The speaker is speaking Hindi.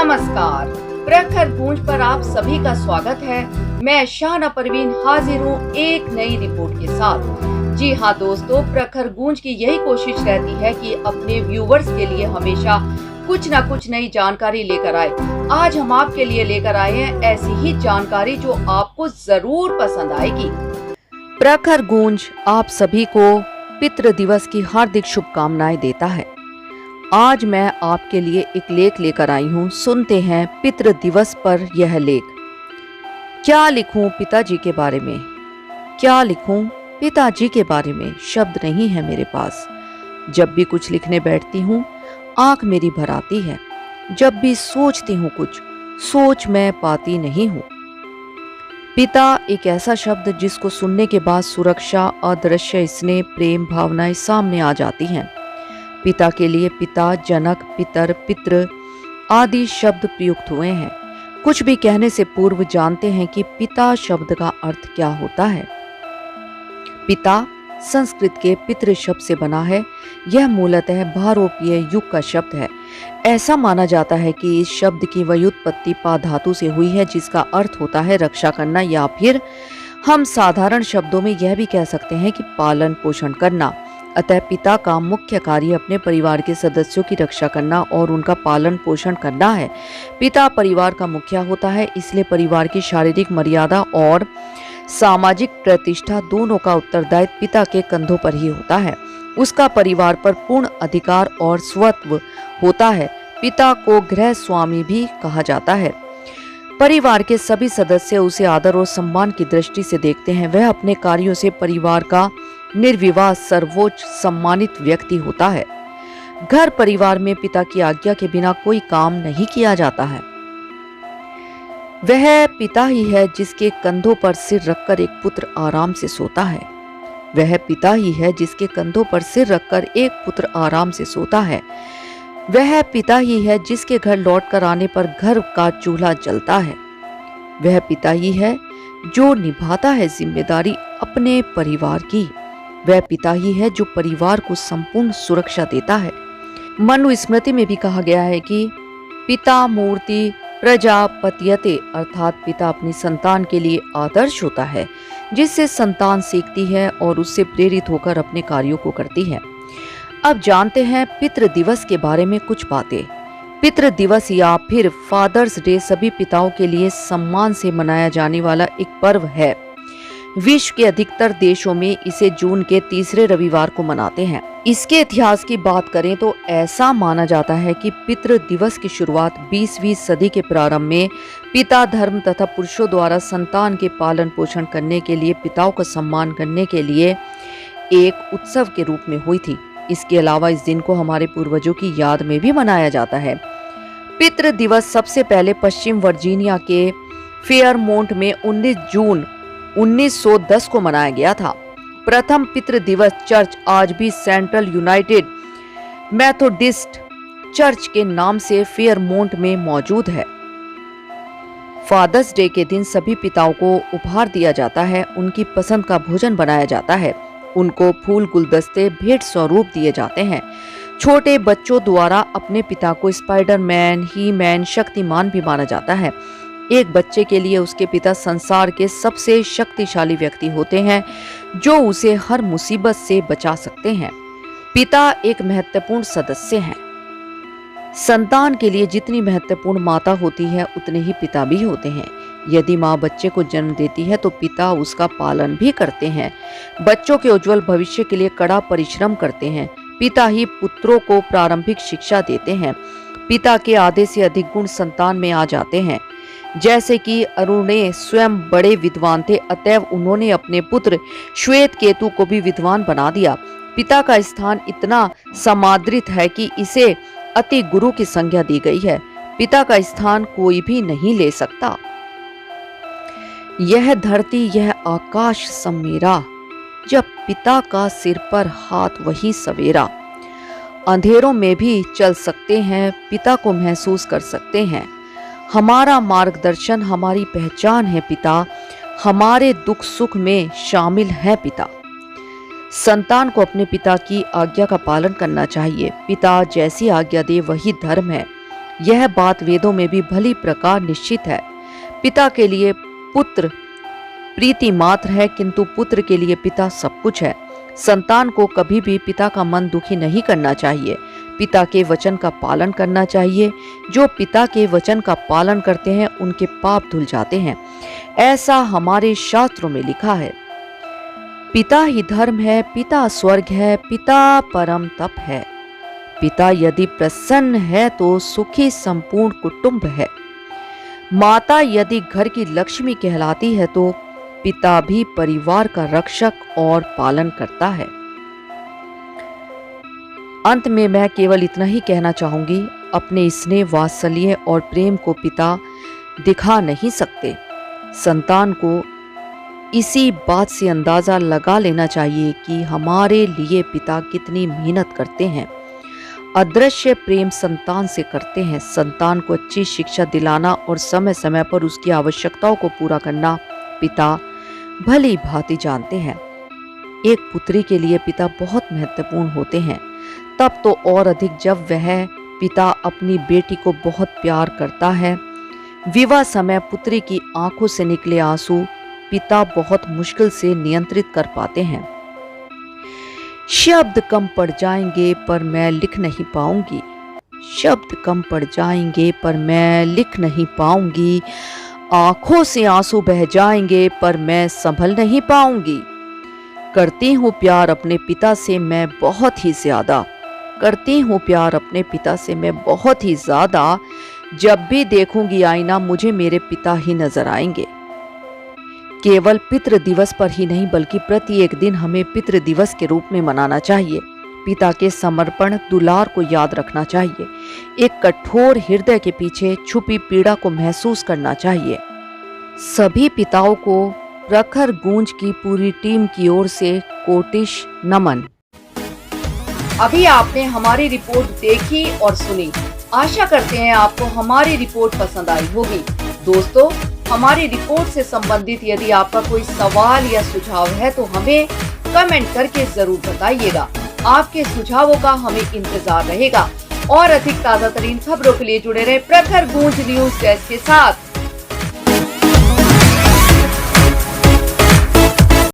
नमस्कार। प्रखर गूंज पर आप सभी का स्वागत है। मैं शाहना परवीन हाजिर हूँ एक नई रिपोर्ट के साथ। जी हाँ दोस्तों, प्रखर गूंज की यही कोशिश रहती है कि अपने व्यूवर्स के लिए हमेशा कुछ न कुछ नई जानकारी लेकर आए। आज हम आपके लिए लेकर आए हैं ऐसी ही जानकारी जो आपको जरूर पसंद आएगी। प्रखर गूंज आप सभी को पितृ दिवस की हार्दिक शुभकामनाएं देता है। आज मैं आपके लिए एक लेख लेकर आई हूँ। सुनते हैं पितृ दिवस पर यह लेख। क्या लिखूं पिताजी के बारे में, क्या लिखूं पिताजी के बारे में, शब्द नहीं है मेरे पास। जब भी कुछ लिखने बैठती हूँ आंख मेरी भर आती है। जब भी सोचती हूँ कुछ, सोच मैं पाती नहीं हूँ। पिता एक ऐसा शब्द जिसको सुनने के बाद सुरक्षा, अदृश्य स्नेह, प्रेम भावनाएं सामने आ जाती हैं। पिता के लिए पिता, जनक, पितर, पितृ आदि शब्द प्रयुक्त हुए हैं। कुछ भी कहने से पूर्व जानते हैं कि पिता शब्द का अर्थ क्या होता है। पिता संस्कृत के पितृ शब्द से बना है। यह मूलतः भारोपीय युग का शब्द है। ऐसा माना जाता है कि इस शब्द की व्युत्पत्ति पा धातु से हुई है, जिसका अर्थ होता है रक्षा करना, या फिर हम साधारण शब्दों में यह भी कह सकते हैं कि पालन पोषण करना। अतः पिता का मुख्य कार्य अपने परिवार के सदस्यों की रक्षा करना और उनका पालन पोषण करना है। पिता परिवार का मुखिया होता है, इसलिए परिवार की शारीरिक मर्यादा और सामाजिक प्रतिष्ठा दोनों का उत्तरदायित्व पिता के कंधों पर ही होता है। उसका परिवार पर पूर्ण अधिकार और स्वत्व होता है। पिता को गृह स्वामी भी कहा जाता है। परिवार के सभी सदस्य उसे आदर और सम्मान की दृष्टि से देखते हैं। वह अपने कार्यों से परिवार का निर्विवाद सर्वोच्च सम्मानित व्यक्ति होता है। घर परिवार में पिता की आज्ञा के बिना कोई काम नहीं किया जाता है। वह पिता ही है जिसके कंधों पर सिर रखकर एक पुत्र आराम से सोता है। वह पिता ही है जिसके कंधों पर सिर रखकर एक पुत्र आराम से सोता है। वह पिता ही है जिसके घर लौटकर आने पर घर का चूल्हा जलता है। वह पिता ही है जो निभाता है जिम्मेदारी अपने परिवार की। वह पिता ही है जो परिवार को संपूर्ण सुरक्षा देता है। मनुस्मृति में भी कहा गया है कि पिता मूर्ति प्रजापत्यते, अर्थात पिता अपनी संतान के लिए आदर्श होता है, जिससे संतान सीखती है और उससे प्रेरित होकर अपने कार्यों को करती है। अब जानते हैं पितृ दिवस के बारे में कुछ बातें। पितृ दिवस या फिर फादर्स डे सभी पिताओं के लिए सम्मान से मनाया जाने वाला एक पर्व है। विश्व के अधिकतर देशों में इसे जून के तीसरे रविवार को मनाते हैं। इसके इतिहास की बात करें तो ऐसा माना जाता है कि पितृ दिवस की शुरुआत 20वीं सदी के प्रारंभ में पिता धर्म तथा पुरुषों द्वारा संतान के पालन पोषण करने के लिए पिताओं का सम्मान करने के लिए एक उत्सव के रूप में हुई थी। इसके अलावा इस दिन को हमारे पूर्वजों की याद में भी मनाया जाता है। पितृ दिवस सबसे पहले पश्चिम वर्जीनिया के फेयरमोंट में 19 जून 1910 को मनाया गया था। प्रथम पितृ दिवस चर्च आज भी सेंट्रल यूनाइटेड मेथोडिस्ट चर्च के नाम से फेयरमोंट में मौजूद है। फादर्स डे के दिन सभी पिताओं को उपहार दिया जाता है। उनकी पसंद का भोजन बनाया जाता है। उनको फूल, गुलदस्ते, भेंट स्वरूप दिए जाते हैं। छोटे बच्चों द्वारा अपने पिता को स्पाइडरमैन, ही मैन, शक्तिमान भी माना जाता है। एक बच्चे के लिए उसके पिता संसार के सबसे शक्तिशाली व्यक्ति होते हैं, जो उसे हर मुसीबत से बचा सकते हैं। पिता एक महत्वपूर्ण सदस्य हैं। संतान के लिए जितनी महत्वपूर्ण माता होती है उतने ही पिता भी होते हैं। यदि माँ बच्चे को जन्म देती है तो पिता उसका पालन भी करते हैं। बच्चों के उज्जवल भविष्य के लिए कड़ा परिश्रम करते हैं। पिता ही पुत्रों को प्रारंभिक शिक्षा देते हैं। पिता के आधे से अधिक गुण संतान में आ जाते हैं। जैसे कि अरुणे स्वयं बड़े विद्वान थे, अतएव उन्होंने अपने पुत्र श्वेत केतु को भी विद्वान बना दिया। पिता का स्थान इतना समादृत है कि इसे अति गुरु की संज्ञा दी गई है। पिता का स्थान कोई भी नहीं ले सकता। यह धरती, यह आकाश सब मेरा, जब पिता का सिर पर हाथ वही सवेरा। अंधेरों में भी चल सकते हैं, पिता को महसूस कर सकते हैं। हमारा मार्गदर्शन, हमारी पहचान है पिता। हमारे दुख सुख में शामिल है पिता। संतान को अपने पिता की आज्ञा का पालन करना चाहिए। पिता जैसी आज्ञा दे वही धर्म है। यह बात वेदों में भी भली प्रकार निश्चित है। पिता के लिए पुत्र प्रीति मात्र है, किंतु पुत्र के लिए पिता सब कुछ है। संतान को कभी भी पिता का मन दुखी नहीं करना चाहिए। पिता के वचन का पालन करना चाहिए। जो पिता के वचन का पालन करते हैं उनके पाप धुल जाते हैं, ऐसा हमारे शास्त्रों में लिखा है। पिता ही धर्म है, पिता स्वर्ग है, पिता परम तप है। पिता यदि प्रसन्न है तो सुखी संपूर्ण कुटुंब है। माता यदि घर की लक्ष्मी कहलाती है तो पिता भी परिवार का रक्षक और पालन करता है। अंत में मैं केवल इतना ही कहना चाहूंगी, अपने स्नेह, वात्सल्य और प्रेम को पिता दिखा नहीं सकते। संतान को इसी बात से अंदाजा लगा लेना चाहिए कि हमारे लिए पिता कितनी मेहनत करते हैं। अदृश्य प्रेम संतान से करते हैं। संतान को अच्छी शिक्षा दिलाना और समय समय पर उसकी आवश्यकताओं को पूरा करना पिता भली भांति जानते हैं। एक पुत्री के लिए पिता बहुत महत्वपूर्ण होते हैं, तब तो और अधिक जब वह पिता अपनी बेटी को बहुत प्यार करता है। विवाह समय पुत्री की आंखों से निकले आंसू पिता बहुत मुश्किल से नियंत्रित कर पाते हैं। शब्द कम पड़ जाएंगे पर मैं लिख नहीं पाऊंगी, शब्द कम पड़ जाएंगे पर मैं लिख नहीं पाऊंगी, आंखों से आंसू बह जाएंगे पर मैं संभल नहीं पाऊंगी। करती हूँ प्यार अपने पिता से मैं बहुत ही ज्यादा, करती हूँ प्यार अपने पिता से मैं बहुत ही ज्यादा। जब भी देखूंगी आईना मुझे मेरे पिता ही नजर आएंगे। केवल पितृ दिवस पर ही नहीं बल्कि प्रत्येक दिन हमें पितृ दिवस के रूप में मनाना चाहिए। पिता के समर्पण दुलार को याद रखना चाहिए। एक कठोर हृदय के पीछे छुपी पीड़ा को महसूस करना चाहिए। सभी पिताओं को प्रखर गूंज की पूरी टीम की ओर से कोटिश नमन। अभी आपने हमारी रिपोर्ट देखी और सुनी। आशा करते हैं आपको हमारी रिपोर्ट पसंद आई होगी। दोस्तों, हमारी रिपोर्ट से संबंधित यदि आपका कोई सवाल या सुझाव है तो हमें कमेंट करके जरूर बताइएगा। आपके सुझावों का हमें इंतजार रहेगा और अधिक ताजा तरीन खबरों के लिए जुड़े रहे प्रखर गूंज न्यूज डेस्क के साथ।